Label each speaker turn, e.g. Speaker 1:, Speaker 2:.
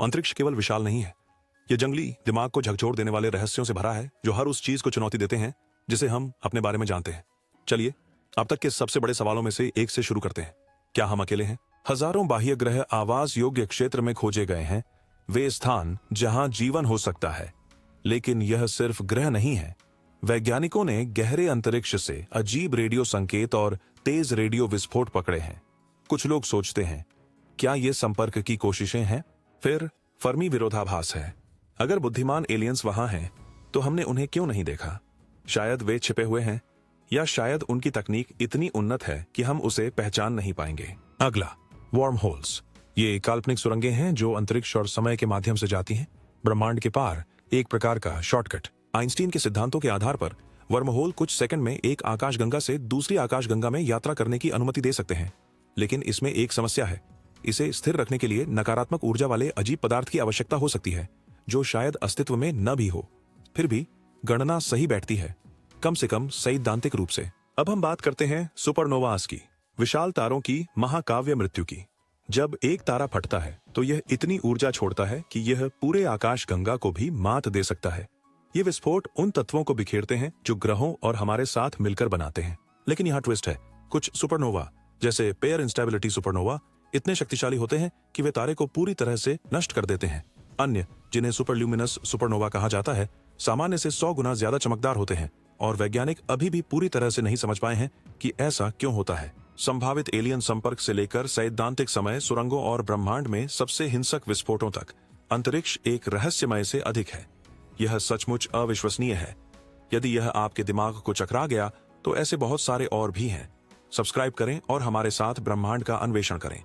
Speaker 1: अंतरिक्ष केवल विशाल नहीं है, ये जंगली दिमाग को झकझोर देने वाले रहस्यों से भरा है जो हर उस चीज को चुनौती देते हैं जिसे हम अपने बारे में जानते हैं। चलिए अब तक के सबसे बड़े सवालों में से एक से शुरू करते हैं। क्या हम अकेले हैं? हजारों बाह्य ग्रह आवास योग्य क्षेत्र में खोजे गए हैं, वे स्थान जहां जीवन हो सकता है। लेकिन यह सिर्फ ग्रह नहीं है। वैज्ञानिकों ने गहरे अंतरिक्ष से अजीब रेडियो संकेत और तेज रेडियो विस्फोट पकड़े हैं। कुछ लोग सोचते हैं, क्या ये संपर्क की कोशिशें हैं? फिर फर्मी विरोधाभास है। अगर बुद्धिमान एलियंस वहां हैं, तो हमने उन्हें क्यों नहीं देखा? शायद वे छिपे हुए हैं, या शायद उनकी तकनीक इतनी उन्नत है कि हम उसे पहचान नहीं पाएंगे। अगला, वार्म होल्स। ये काल्पनिक सुरंगें हैं जो अंतरिक्ष और समय के माध्यम से जाती हैं, ब्रह्मांड के पार, एक प्रकार का शॉर्टकट। आइंस्टीन के सिद्धांतों के आधार पर वर्महोल कुछ सेकंड में एक आकाशगंगा से दूसरी आकाशगंगा में यात्रा करने की अनुमति दे सकते हैं। लेकिन इसमें एक समस्या है, इसे स्थिर रखने के लिए नकारात्मक ऊर्जा वाले अजीब पदार्थ की आवश्यकता हो सकती है, जो शायद अस्तित्व में न भी हो। फिर भी गणना सही बैठती है, कम से कम सैद्धांतिक रूप से। अब हम बात करते हैं सुपरनोवास की, विशाल तारों की महाकाव्य मृत्यु की। जब एक तारा फटता है तो यह इतनी ऊर्जा छोड़ता है कि यह पूरे आकाशगंगा को भी मात दे सकता है। ये विस्फोट उन तत्वों को बिखेरते हैं जो ग्रहों और हमारे साथ मिलकर बनाते हैं। लेकिन यहाँ ट्विस्ट है, कुछ सुपरनोवा, जैसे पेयर इंस्टेबिलिटी सुपरनोवा, इतने शक्तिशाली होते हैं कि वे तारे को पूरी तरह से नष्ट कर देते हैं। अन्य, जिन्हें सुपरल्यूमिनस सुपरनोवा कहा जाता है, सामान्य से 100 गुना ज्यादा चमकदार होते हैं, और वैज्ञानिक अभी भी पूरी तरह से नहीं समझ पाए हैं कि ऐसा क्यों होता है। संभावित एलियन संपर्क से लेकर सैद्धांतिक समय, सुरंगों और ब्रह्मांड में सबसे हिंसक विस्फोटों तक, अंतरिक्ष एक रहस्यमय से अधिक है। यह सचमुच अविश्वसनीय है। यदि यह आपके दिमाग को चकरा गया, तो ऐसे बहुत सारे और भी हैं। सब्सक्राइब करें और हमारे साथ ब्रह्मांड का अन्वेषण करें।